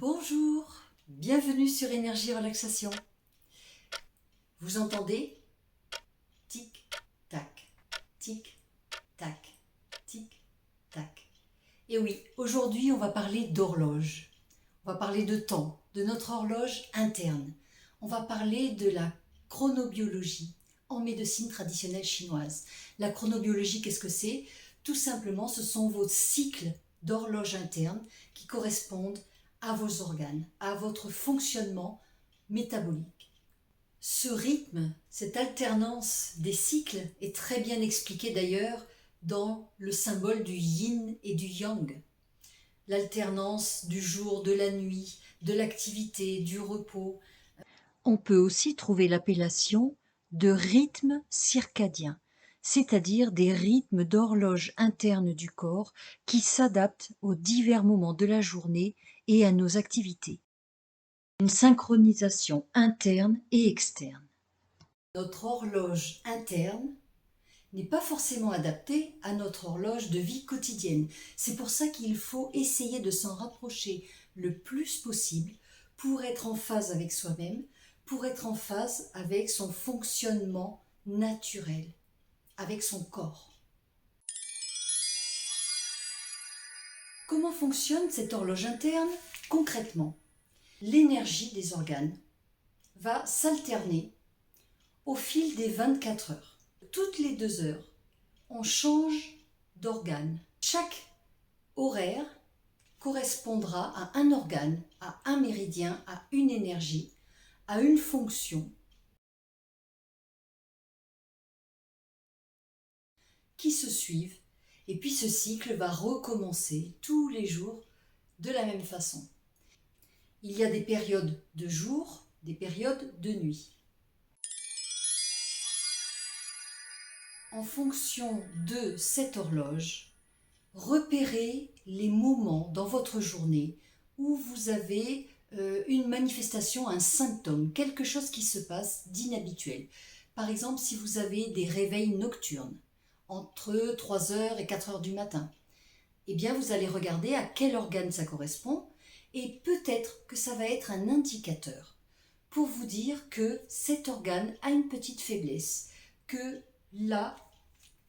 Bonjour, bienvenue sur Énergie Relaxation. Vous entendez? Tic, tac, tic, tac, tic, tac. Et oui, aujourd'hui on va parler d'horloge. On va parler de temps, de notre horloge interne. On va parler de la chronobiologie en médecine traditionnelle chinoise. La chronobiologie, qu'est-ce que c'est? Tout simplement, ce sont vos cycles d'horloge interne qui correspondent à vos organes, à votre fonctionnement métabolique. Ce rythme, cette alternance des cycles est très bien expliqué d'ailleurs dans le symbole du yin et du yang. L'alternance du jour, de la nuit, de l'activité, du repos. On peut aussi trouver l'appellation de rythme circadien, c'est-à-dire des rythmes d'horloge interne du corps qui s'adaptent aux divers moments de la journée et à nos activités. Une synchronisation interne et externe. Notre horloge interne n'est pas forcément adaptée à notre horloge de vie quotidienne. C'est pour ça qu'il faut essayer de s'en rapprocher le plus possible pour être en phase avec soi-même, pour être en phase avec son fonctionnement naturel, avec son corps. Comment fonctionne cette horloge interne concrètement? L'énergie des organes va s'alterner au fil des 24 heures. Toutes les 2 heures, on change d'organe. Chaque horaire correspondra à un organe, à un méridien, à une énergie, à une fonction qui se suivent, et puis ce cycle va recommencer tous les jours de la même façon. Il y a des périodes de jour, des périodes de nuit. En fonction de cette horloge, repérez les moments dans votre journée où vous avez une manifestation, un symptôme, quelque chose qui se passe d'inhabituel. Par exemple, si vous avez des réveils nocturnes entre 3h et 4h du matin, eh bien vous allez regarder à quel organe ça correspond et peut-être que ça va être un indicateur pour vous dire que cet organe a une petite faiblesse, que là,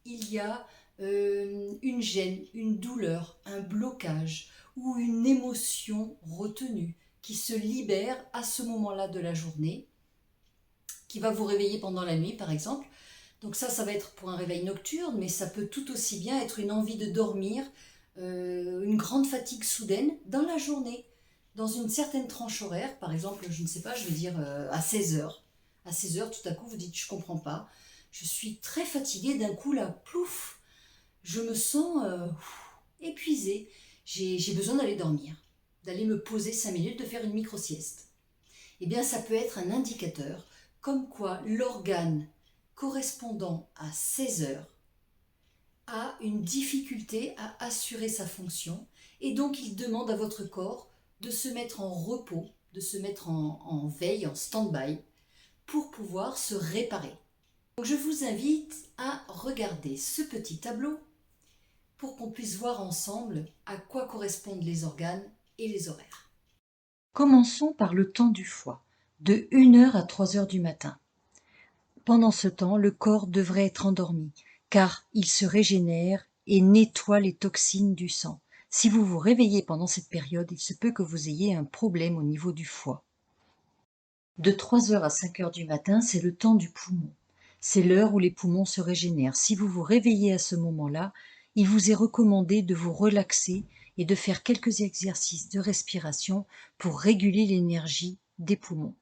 il y a une gêne, une douleur, un blocage ou une émotion retenue qui se libère à ce moment-là de la journée, qui va vous réveiller pendant la nuit par exemple. Donc ça va être pour un réveil nocturne, mais ça peut tout aussi bien être une envie de dormir, une grande fatigue soudaine dans la journée, dans une certaine tranche horaire, par exemple, je ne sais pas, je veux dire à 16h. À 16h, tout à coup, vous dites, je comprends pas, je suis très fatiguée, d'un coup là, plouf, je me sens épuisée, j'ai besoin d'aller dormir, d'aller me poser 5 minutes, de faire une micro-sieste. Eh bien, ça peut être un indicateur comme quoi l'organe correspondant à 16 heures a une difficulté à assurer sa fonction et donc il demande à votre corps de se mettre en repos, de se mettre en veille, en stand-by pour pouvoir se réparer. Donc je vous invite à regarder ce petit tableau pour qu'on puisse voir ensemble à quoi correspondent les organes et les horaires. Commençons par le temps du foie, de 1h à 3h du matin. Pendant ce temps, le corps devrait être endormi, car il se régénère et nettoie les toxines du sang. Si vous vous réveillez pendant cette période, il se peut que vous ayez un problème au niveau du foie. De 3h à 5h du matin, c'est le temps du poumon. C'est l'heure où les poumons se régénèrent. Si vous vous réveillez à ce moment-là, il vous est recommandé de vous relaxer et de faire quelques exercices de respiration pour réguler l'énergie des poumons.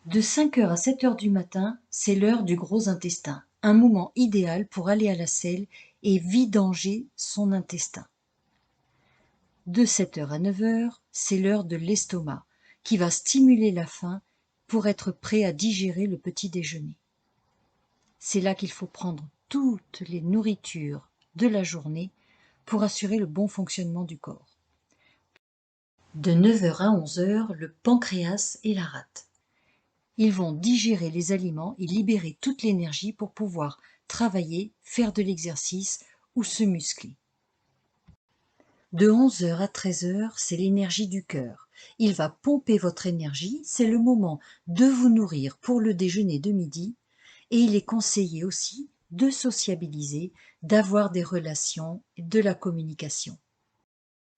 De 5h à 7h du matin, c'est l'heure du gros intestin, un moment idéal pour aller à la selle et vidanger son intestin. De 7h à 9h, c'est l'heure de l'estomac, qui va stimuler la faim pour être prêt à digérer le petit déjeuner. C'est là qu'il faut prendre toutes les nourritures de la journée pour assurer le bon fonctionnement du corps. De 9h à 11h, le pancréas et la rate. Ils vont digérer les aliments et libérer toute l'énergie pour pouvoir travailler, faire de l'exercice ou se muscler. De 11h à 13h, c'est l'énergie du cœur. Il va pomper votre énergie, c'est le moment de vous nourrir pour le déjeuner de midi et il est conseillé aussi de sociabiliser, d'avoir des relations, de la communication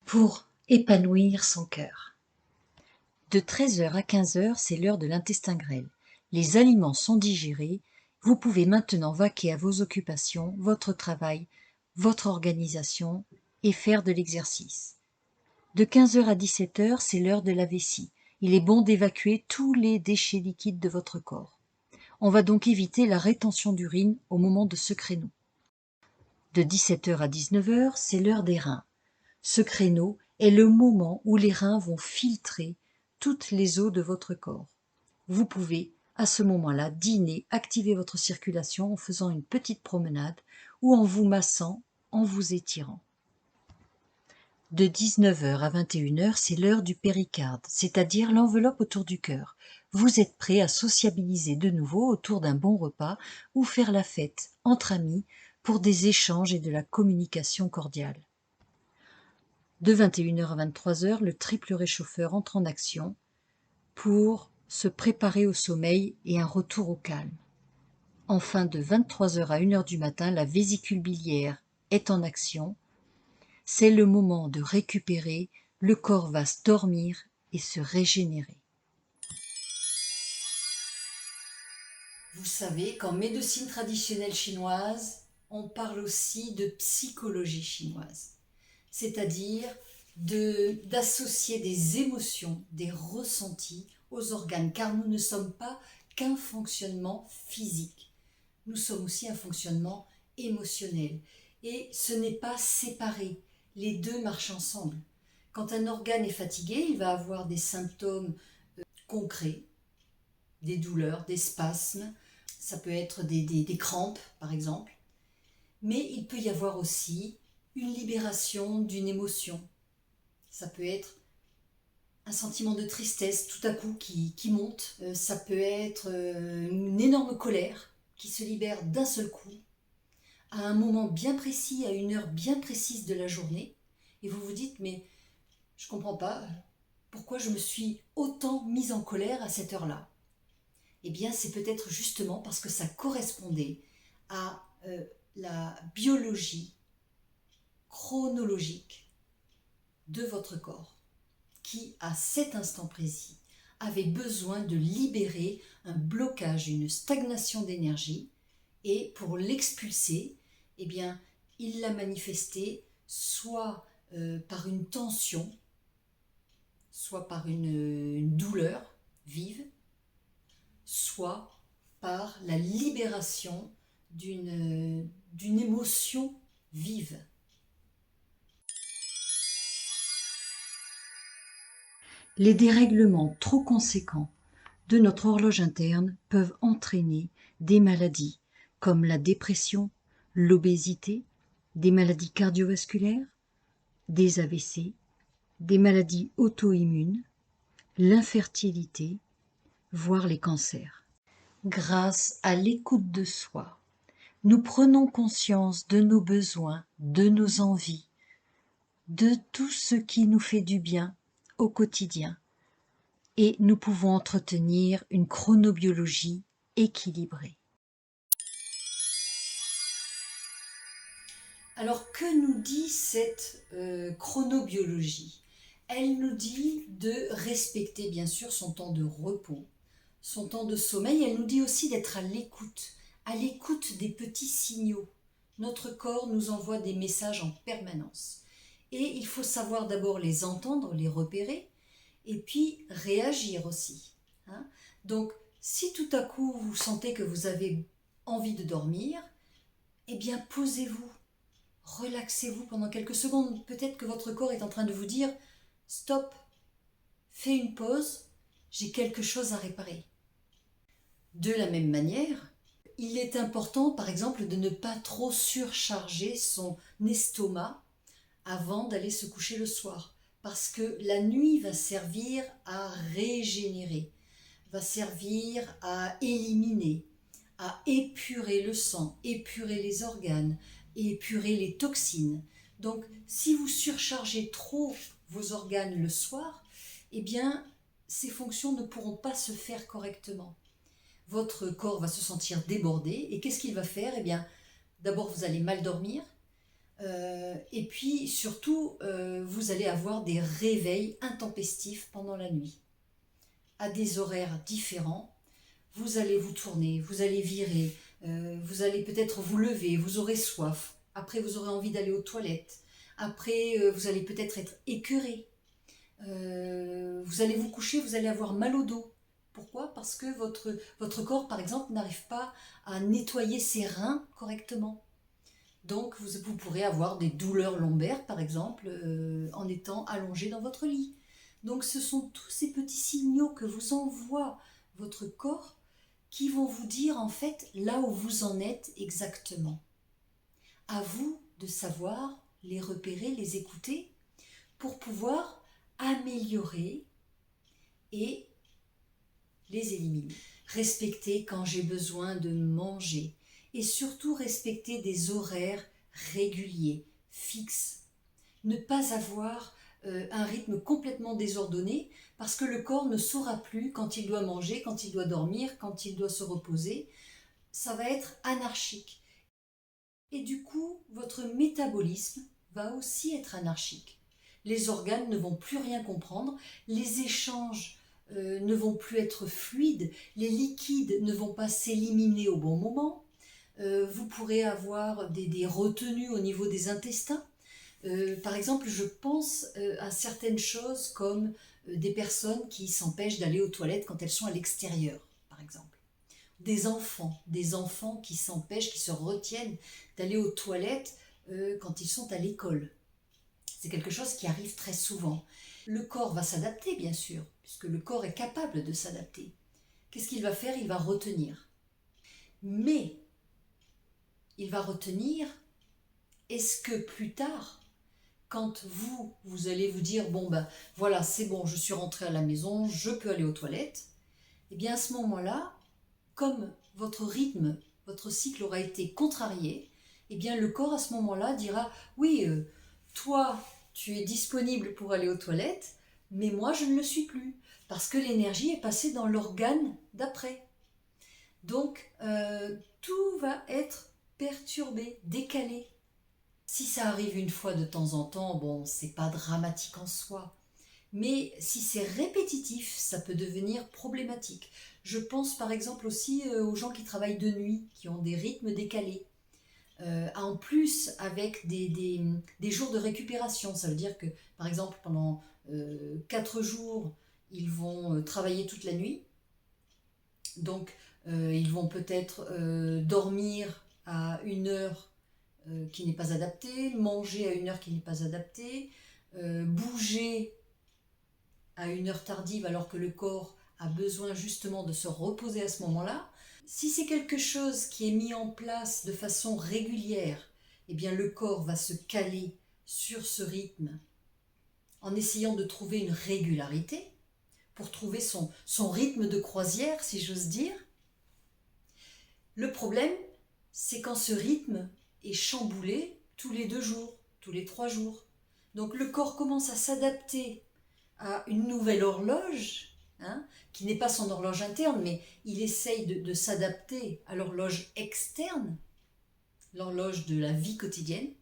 pour épanouir son cœur. De 13h à 15h, c'est l'heure de l'intestin grêle. Les aliments sont digérés, vous pouvez maintenant vaquer à vos occupations, votre travail, votre organisation et faire de l'exercice. De 15h à 17h, c'est l'heure de la vessie. Il est bon d'évacuer tous les déchets liquides de votre corps. On va donc éviter la rétention d'urine au moment de ce créneau. De 17h à 19h, c'est l'heure des reins. Ce créneau est le moment où les reins vont filtrer toutes les eaux de votre corps. Vous pouvez, à ce moment-là, dîner, activer votre circulation en faisant une petite promenade ou en vous massant, en vous étirant. De 19h à 21h, c'est l'heure du péricarde, c'est-à-dire l'enveloppe autour du cœur. Vous êtes prêt à sociabiliser de nouveau autour d'un bon repas ou faire la fête entre amis pour des échanges et de la communication cordiale. De 21h à 23h, le triple réchauffeur entre en action pour se préparer au sommeil et un retour au calme. Enfin, de 23h à 1h du matin, la vésicule biliaire est en action. C'est le moment de récupérer, le corps va se dormir et se régénérer. Vous savez qu'en médecine traditionnelle chinoise, on parle aussi de psychologie chinoise, c'est-à-dire d'associer des émotions, des ressentis aux organes, car nous ne sommes pas qu'un fonctionnement physique, nous sommes aussi un fonctionnement émotionnel. Et ce n'est pas séparé, les deux marchent ensemble. Quand un organe est fatigué, il va avoir des symptômes concrets, des douleurs, des spasmes, ça peut être des crampes par exemple, mais il peut y avoir aussi une libération d'une émotion. Ça peut être un sentiment de tristesse tout à coup qui monte, ça peut être une énorme colère qui se libère d'un seul coup, à un moment bien précis, à une heure bien précise de la journée, et vous vous dites mais je ne comprends pas pourquoi je me suis autant mise en colère à cette heure-là. Eh bien, c'est peut-être justement parce que ça correspondait à la biologie chronologique de votre corps, qui, à cet instant précis, avait besoin de libérer un blocage, une stagnation d'énergie, et pour l'expulser, eh bien, il l'a manifesté soit par une tension, soit par une douleur vive, soit par la libération d'une émotion vive. Les dérèglements trop conséquents de notre horloge interne peuvent entraîner des maladies comme la dépression, l'obésité, des maladies cardiovasculaires, des AVC, des maladies auto-immunes, l'infertilité, voire les cancers. Grâce à l'écoute de soi, nous prenons conscience de nos besoins, de nos envies, de tout ce qui nous fait du bien au quotidien et nous pouvons entretenir une chronobiologie équilibrée. Alors que nous dit cette chronobiologie? Elle nous dit de respecter bien sûr son temps de repos, son temps de sommeil. Elle nous dit aussi d'être à l'écoute des petits signaux. Notre corps nous envoie des messages en permanence. Et il faut savoir d'abord les entendre, les repérer, et puis réagir aussi. Hein. Donc, si tout à coup vous sentez que vous avez envie de dormir, eh bien posez-vous, relaxez-vous pendant quelques secondes. Peut-être que votre corps est en train de vous dire « Stop, fais une pause, j'ai quelque chose à réparer ». De la même manière, il est important par exemple de ne pas trop surcharger son estomac avant d'aller se coucher le soir. Parce que la nuit va servir à régénérer, va servir à éliminer, à épurer le sang, épurer les organes, épurer les toxines. Donc, si vous surchargez trop vos organes le soir, eh bien, ces fonctions ne pourront pas se faire correctement. Votre corps va se sentir débordé, et qu'est-ce qu'il va faire? Eh bien, d'abord, vous allez mal dormir, et puis surtout, vous allez avoir des réveils intempestifs pendant la nuit, à des horaires différents. Vous allez vous tourner, vous allez virer, vous allez peut-être vous lever, vous aurez soif, après vous aurez envie d'aller aux toilettes, après vous allez peut-être être écœuré, vous allez vous coucher, vous allez avoir mal au dos. Pourquoi? Parce que votre corps, par exemple, n'arrive pas à nettoyer ses reins correctement. Donc vous pourrez avoir des douleurs lombaires, par exemple, en étant allongé dans votre lit. Donc ce sont tous ces petits signaux que vous envoie votre corps qui vont vous dire en fait là où vous en êtes exactement. À vous de savoir les repérer, les écouter pour pouvoir améliorer et les éliminer. Respecter quand j'ai besoin de manger et surtout respecter des horaires réguliers, fixes. Ne pas avoir un rythme complètement désordonné parce que le corps ne saura plus quand il doit manger, quand il doit dormir, quand il doit se reposer. Ça va être anarchique. Et du coup, votre métabolisme va aussi être anarchique. Les organes ne vont plus rien comprendre, les échanges ne vont plus être fluides, les liquides ne vont pas s'éliminer au bon moment, vous pourrez avoir des retenues au niveau des intestins. Par exemple, je pense à certaines choses comme des personnes qui s'empêchent d'aller aux toilettes quand elles sont à l'extérieur, par exemple. Des enfants qui s'empêchent, qui se retiennent d'aller aux toilettes quand ils sont à l'école. C'est quelque chose qui arrive très souvent. Le corps va s'adapter, bien sûr, puisque le corps est capable de s'adapter. Qu'est-ce qu'il va faire? Il va retenir. Mais il va retenir, est-ce que plus tard, quand vous allez vous dire, bon ben voilà, c'est bon, je suis rentré à la maison, je peux aller aux toilettes, et bien à ce moment-là, comme votre rythme, votre cycle aura été contrarié, et bien le corps à ce moment-là dira, oui, toi, tu es disponible pour aller aux toilettes, mais moi, je ne le suis plus, parce que l'énergie est passée dans l'organe d'après. Donc, tout va être perturbé, décalé. Si ça arrive une fois de temps en temps, bon, c'est pas dramatique en soi. Mais si c'est répétitif, ça peut devenir problématique. Je pense par exemple aussi aux gens qui travaillent de nuit, qui ont des rythmes décalés. En plus, avec des jours de récupération, ça veut dire que par exemple pendant 4 jours, ils vont travailler toute la nuit. Donc, ils vont peut-être dormir à une heure qui n'est pas adaptée, manger à une heure qui n'est pas adaptée, bouger à une heure tardive alors que le corps a besoin justement de se reposer à ce moment-là. Si c'est quelque chose qui est mis en place de façon régulière, eh bien le corps va se caler sur ce rythme en essayant de trouver une régularité pour trouver son rythme de croisière, si j'ose dire. Le problème, c'est quand ce rythme est chamboulé tous les 2 jours, tous les 3 jours. Donc le corps commence à s'adapter à une nouvelle horloge, qui n'est pas son horloge interne, mais il essaye de s'adapter à l'horloge externe, l'horloge de la vie quotidienne.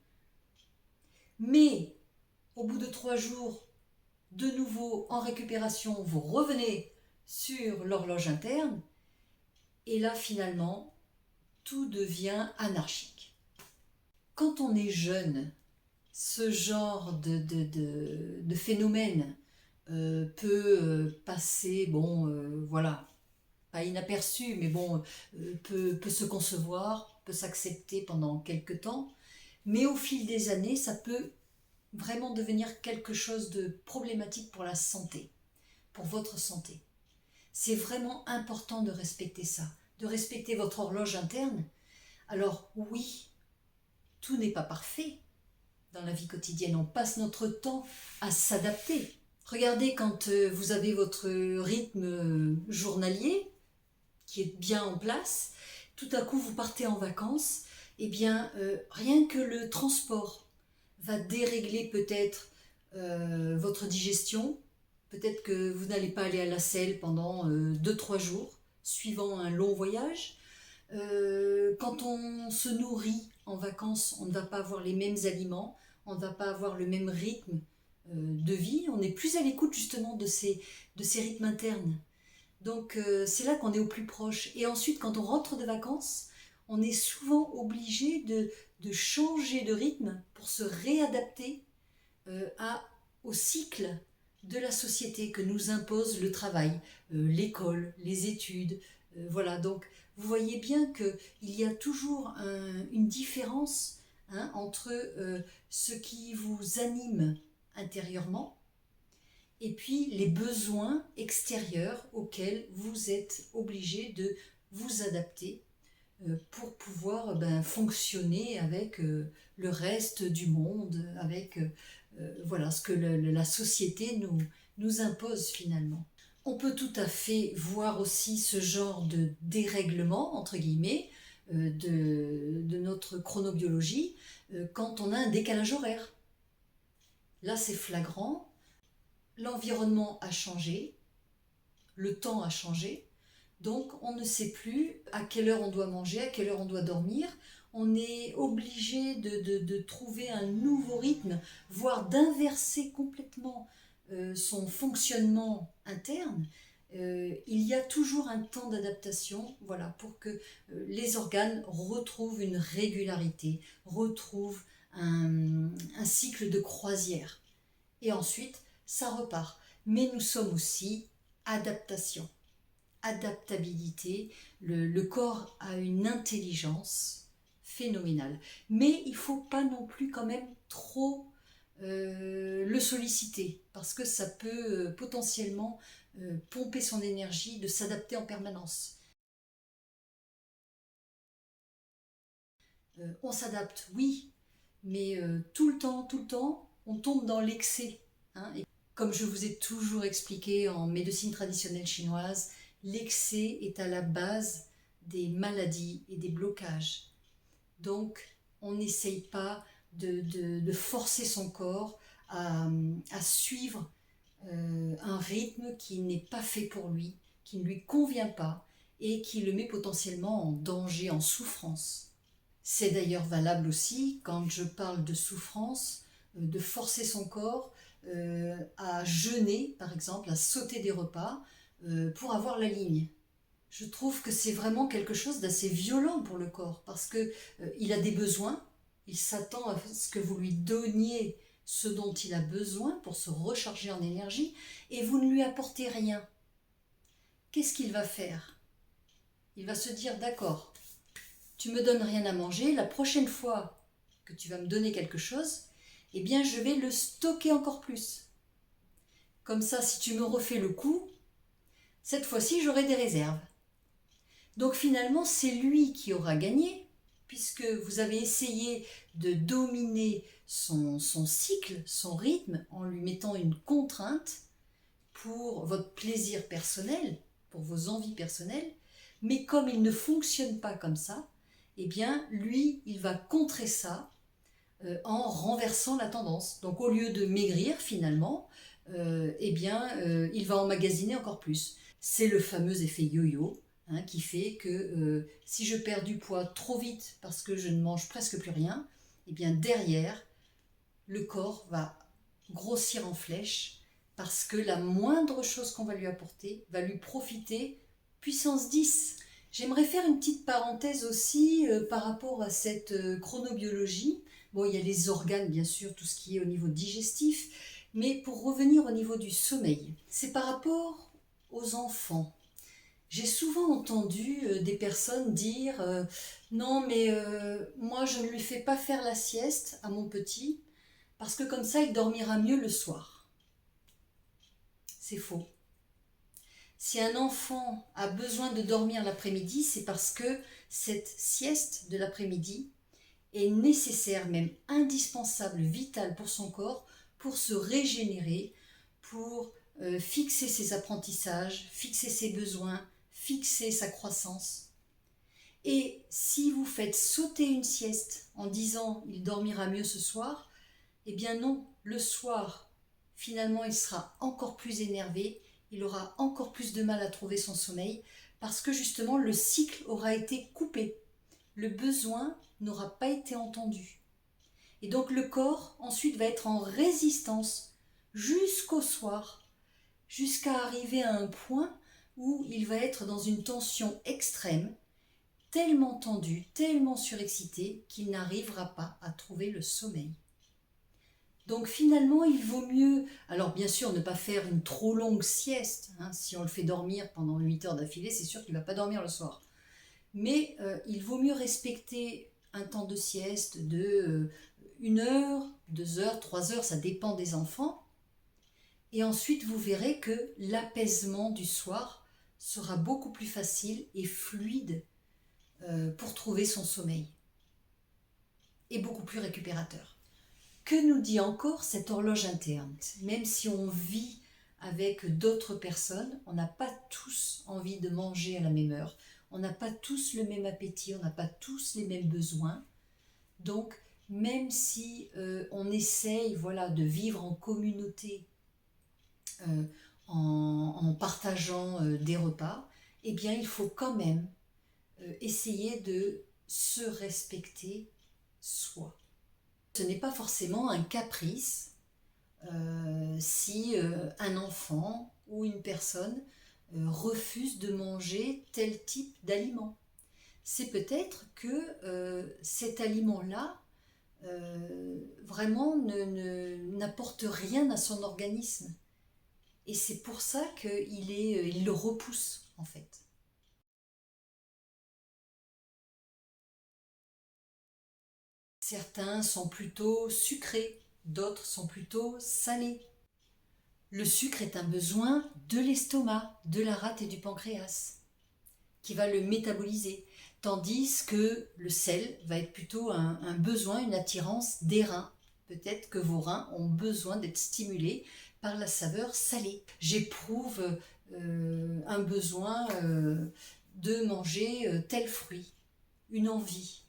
Mais au bout de 3 jours, de nouveau en récupération, vous revenez sur l'horloge interne, et là finalement, tout devient anarchique. Quand on est jeune, ce genre de phénomène peut passer, voilà, pas inaperçu, mais bon, peut se concevoir, peut s'accepter pendant quelques temps, mais au fil des années, ça peut vraiment devenir quelque chose de problématique pour la santé, pour votre santé. C'est vraiment important de respecter ça, de respecter votre horloge interne. Alors oui, tout n'est pas parfait dans la vie quotidienne, on passe notre temps à s'adapter. Regardez quand vous avez votre rythme journalier qui est bien en place, tout à coup vous partez en vacances, eh bien rien que le transport va dérégler peut-être votre digestion, Peut-être que vous n'allez pas aller à la selle pendant 2-3 jours, suivant un long voyage. Quand on se nourrit en vacances, on ne va pas avoir les mêmes aliments, on ne va pas avoir le même rythme de vie, on est plus à l'écoute justement de ces rythmes internes. Donc c'est là qu'on est au plus proche. Et ensuite, quand on rentre de vacances, on est souvent obligé de changer de rythme pour se réadapter euh, à, au cycle de la société que nous impose le travail, l'école, les études. Voilà, donc vous voyez bien qu'il y a toujours une différence entre ce qui vous anime intérieurement et puis les besoins extérieurs auxquels vous êtes obligé de vous adapter pour pouvoir fonctionner avec le reste du monde, avec voilà ce que la société nous impose finalement. On peut tout à fait voir aussi ce genre de dérèglement, entre guillemets, de notre chronobiologie quand on a un décalage horaire. Là, c'est flagrant, l'environnement a changé, le temps a changé, donc on ne sait plus à quelle heure on doit manger, à quelle heure on doit dormir. On est obligé de trouver un nouveau rythme, voire d'inverser complètement son fonctionnement interne. Il y a toujours un temps d'adaptation, voilà, pour que les organes retrouvent une régularité, retrouvent un cycle de croisière. Et ensuite, ça repart. Mais nous sommes aussi adaptation, adaptabilité. Le corps a une intelligence phénoménale. Mais il ne faut pas non plus quand même trop le solliciter parce que ça peut potentiellement pomper son énergie de s'adapter en permanence. On s'adapte, oui, mais tout le temps, on tombe dans l'excès. Et comme je vous ai toujours expliqué en médecine traditionnelle chinoise, l'excès est à la base des maladies et des blocages. Donc, on n'essaye pas de forcer son corps à suivre un rythme qui n'est pas fait pour lui, qui ne lui convient pas et qui le met potentiellement en danger, en souffrance. C'est d'ailleurs valable aussi quand je parle de souffrance, de forcer son corps à jeûner, par exemple, à sauter des repas pour avoir la ligne. Je trouve que c'est vraiment quelque chose d'assez violent pour le corps parce que il a des besoins, il s'attend à ce que vous lui donniez ce dont il a besoin pour se recharger en énergie et vous ne lui apportez rien. Qu'est-ce qu'il va faire? Il va se dire d'accord, tu me donnes rien à manger, la prochaine fois que tu vas me donner quelque chose, eh bien je vais le stocker encore plus. Comme ça, si tu me refais le coup, cette fois-ci j'aurai des réserves. Donc finalement, c'est lui qui aura gagné, puisque vous avez essayé de dominer son cycle, son rythme, en lui mettant une contrainte pour votre plaisir personnel, pour vos envies personnelles, mais comme il ne fonctionne pas comme ça, eh bien, lui, il va contrer ça en renversant la tendance. Donc au lieu de maigrir finalement, il va emmagasiner encore plus. C'est le fameux effet yo-yo qui fait que si je perds du poids trop vite parce que je ne mange presque plus rien, eh bien derrière, le corps va grossir en flèche parce que la moindre chose qu'on va lui apporter va lui profiter puissance 10. J'aimerais faire une petite parenthèse aussi par rapport à cette chronobiologie. Bon, il y a les organes, bien sûr, tout ce qui est au niveau digestif, mais pour revenir au niveau du sommeil, c'est par rapport aux enfants. J'ai souvent entendu des personnes dire non, mais moi je ne lui fais pas faire la sieste à mon petit parce que comme ça il dormira mieux le soir. C'est faux. Si un enfant a besoin de dormir l'après-midi, c'est parce que cette sieste de l'après-midi est nécessaire, même indispensable, vitale pour son corps, pour se régénérer, pour fixer ses apprentissages, fixer ses besoins, fixer sa croissance. Et si vous faites sauter une sieste en disant il dormira mieux ce soir, eh bien non, le soir, finalement il sera encore plus énervé, il aura encore plus de mal à trouver son sommeil, parce que justement le cycle aura été coupé. Le besoin n'aura pas été entendu. Et donc le corps ensuite va être en résistance jusqu'au soir, jusqu'à arriver à un point où il va être dans une tension extrême, tellement tendu, tellement surexcité qu'il n'arrivera pas à trouver le sommeil. Donc finalement, il vaut mieux, alors bien sûr, ne pas faire une trop longue sieste. Si on le fait dormir pendant 8 heures d'affilée, c'est sûr qu'il ne va pas dormir le soir. Mais il vaut mieux respecter un temps de sieste de 1 heure, 2 heures, 3 heures, ça dépend des enfants. Et ensuite, vous verrez que l'apaisement du soir sera beaucoup plus facile et fluide pour trouver son sommeil. Et beaucoup plus récupérateur. Que nous dit encore cette horloge interne? Même si on vit avec d'autres personnes, on n'a pas tous envie de manger à la même heure. On n'a pas tous le même appétit, on n'a pas tous les mêmes besoins. Donc, même si on essaye de vivre en communauté, en partageant des repas, eh bien, il faut quand même essayer de se respecter soi. Ce n'est pas forcément un caprice si un enfant ou une personne refuse de manger tel type d'aliment. C'est peut-être que cet aliment-là vraiment n'apporte rien à son organisme. Et c'est pour ça qu'il le repousse en fait. Certains sont plutôt sucrés, d'autres sont plutôt salés. Le sucre est un besoin de l'estomac, de la rate et du pancréas, qui va le métaboliser, tandis que le sel va être plutôt un besoin, une attirance des reins. Peut-être que vos reins ont besoin d'être stimulés par la saveur salée. J'éprouve un besoin de manger tel fruit, une envie.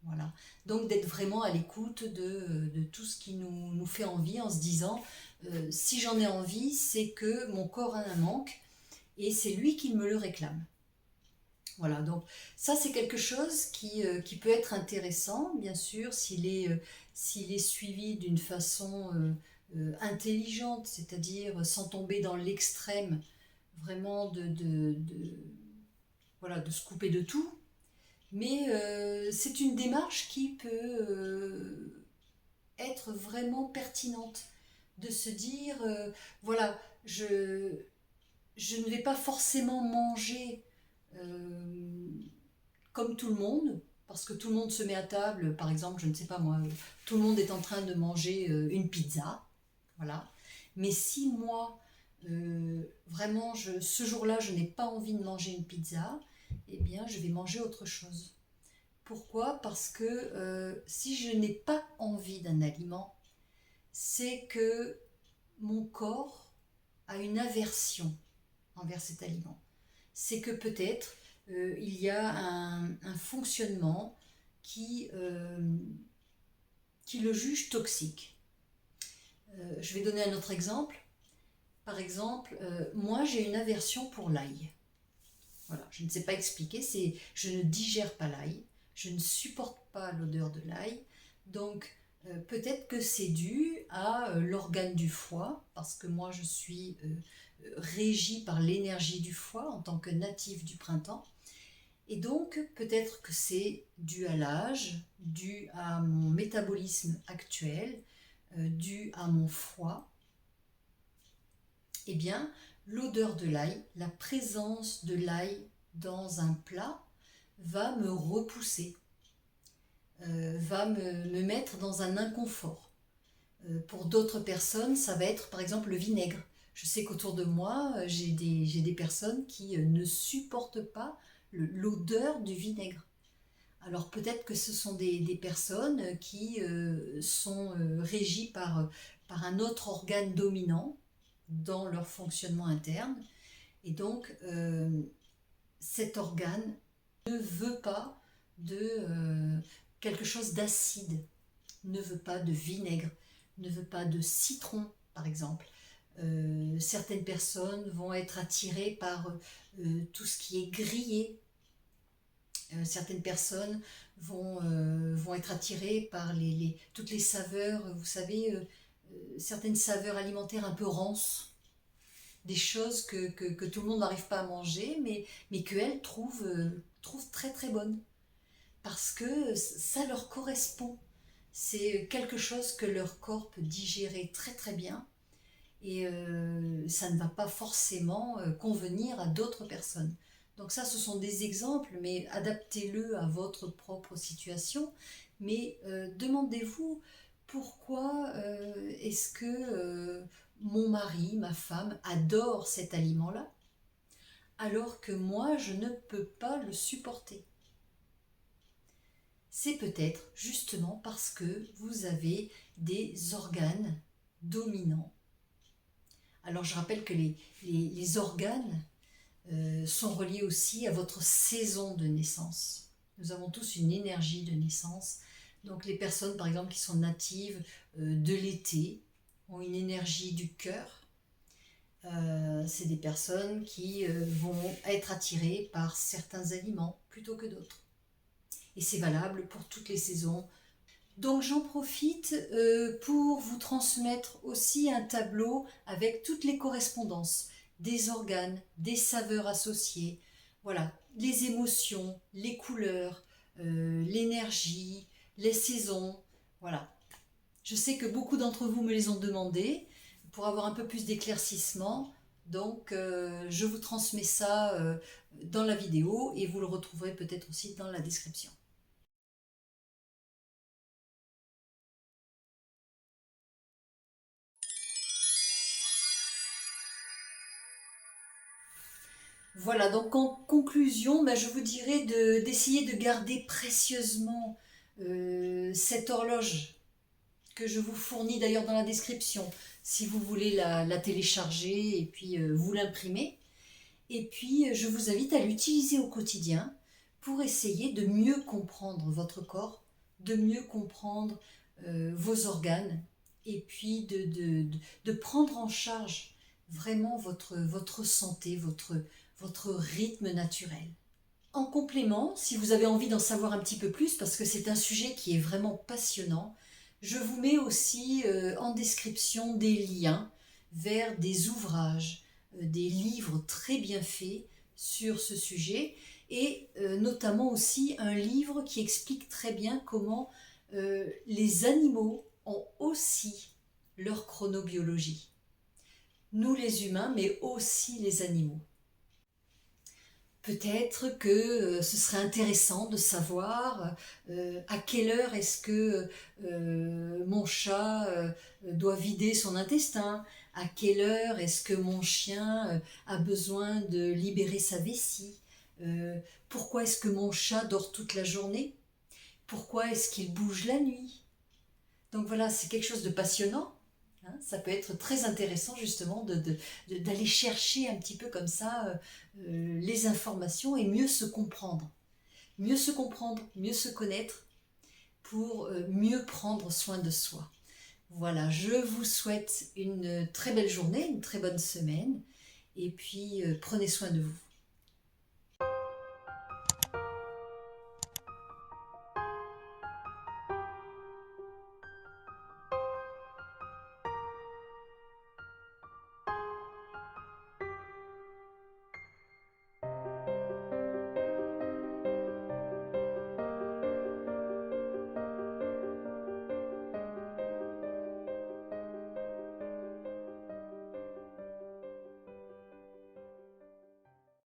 Voilà. Donc d'être vraiment à l'écoute de tout ce qui nous fait envie en se disant si j'en ai envie, c'est que mon corps a un manque et c'est lui qui me le réclame. Voilà, donc ça c'est quelque chose qui peut être intéressant, bien sûr, s'il est suivi d'une façon intelligente, c'est-à-dire sans tomber dans l'extrême vraiment de se couper de tout. Mais c'est une démarche qui peut être vraiment pertinente, de se dire, je ne vais pas forcément manger comme tout le monde, parce que tout le monde se met à table, par exemple, je ne sais pas moi, tout le monde est en train de manger une pizza, voilà. Mais si moi, vraiment, ce jour-là, je n'ai pas envie de manger une pizza, eh bien, je vais manger autre chose. Pourquoi? Parce que si je n'ai pas envie d'un aliment, c'est que mon corps a une aversion envers cet aliment. C'est que peut-être il y a un fonctionnement qui le juge toxique. Je vais donner un autre exemple. Par exemple, moi j'ai une aversion pour l'ail. Voilà, je ne sais pas expliquer, je ne digère pas l'ail, je ne supporte pas l'odeur de l'ail, donc peut-être que c'est dû à l'organe du foie, parce que moi je suis régie par l'énergie du foie en tant que native du printemps, et donc peut-être que c'est dû à l'âge, dû à mon métabolisme actuel, dû à mon foie. Eh bien, l'odeur de l'ail, la présence de l'ail dans un plat va me repousser, va me mettre dans un inconfort. Pour d'autres personnes, ça va être par exemple le vinaigre. Je sais qu'autour de moi, j'ai des personnes qui ne supportent pas l'odeur du vinaigre. Alors peut-être que ce sont des personnes qui sont régies par un autre organe dominant dans leur fonctionnement interne. Et donc, cet organe ne veut pas de quelque chose d'acide, ne veut pas de vinaigre, ne veut pas de citron, par exemple. Certaines personnes vont être attirées par tout ce qui est grillé. Certaines personnes vont être attirées par toutes les saveurs, vous savez, certaines saveurs alimentaires un peu rances, des choses que tout le monde n'arrive pas à manger, mais qu'elles trouvent très très bonnes, parce que ça leur correspond. C'est quelque chose que leur corps peut digérer très très bien, et ça ne va pas forcément convenir à d'autres personnes. Donc ça, ce sont des exemples, mais adaptez-le à votre propre situation. Mais demandez-vous pourquoi est-ce que mon mari, ma femme adore cet aliment-là, alors que moi, je ne peux pas le supporter. C'est peut-être justement parce que vous avez des organes dominants. Alors je rappelle que les organes sont reliés aussi à votre saison de naissance. Nous avons tous une énergie de naissance. Donc les personnes par exemple qui sont natives de l'été ont une énergie du cœur. C'est des personnes qui vont être attirées par certains aliments plutôt que d'autres. Et c'est valable pour toutes les saisons. Donc j'en profite pour vous transmettre aussi un tableau avec toutes les correspondances des organes, des saveurs associées, voilà, les émotions, les couleurs, l'énergie, les saisons, voilà. Je sais que beaucoup d'entre vous me les ont demandé pour avoir un peu plus d'éclaircissement, donc je vous transmets ça dans la vidéo et vous le retrouverez peut-être aussi dans la description. Voilà, donc en conclusion, je vous dirais d'essayer de garder précieusement cette horloge que je vous fournis d'ailleurs dans la description, si vous voulez la télécharger et puis vous l'imprimer. Et puis je vous invite à l'utiliser au quotidien pour essayer de mieux comprendre votre corps, de mieux comprendre vos organes, et puis de prendre en charge vraiment votre santé, votre rythme naturel. En complément, si vous avez envie d'en savoir un petit peu plus, parce que c'est un sujet qui est vraiment passionnant, je vous mets aussi en description des liens vers des ouvrages, des livres très bien faits sur ce sujet, et notamment aussi un livre qui explique très bien comment les animaux ont aussi leur chronobiologie. Nous les humains, mais aussi les animaux. Peut-être que ce serait intéressant de savoir à quelle heure est-ce que mon chat doit vider son intestin, à quelle heure est-ce que mon chien a besoin de libérer sa vessie, pourquoi est-ce que mon chat dort toute la journée, pourquoi est-ce qu'il bouge la nuit. Donc voilà, c'est quelque chose de passionnant. Hein, ça peut être très intéressant justement d'aller chercher un petit peu comme ça les informations et mieux se comprendre. Mieux se comprendre, mieux se connaître pour mieux prendre soin de soi. Voilà, je vous souhaite une très belle journée, une très bonne semaine et puis prenez soin de vous.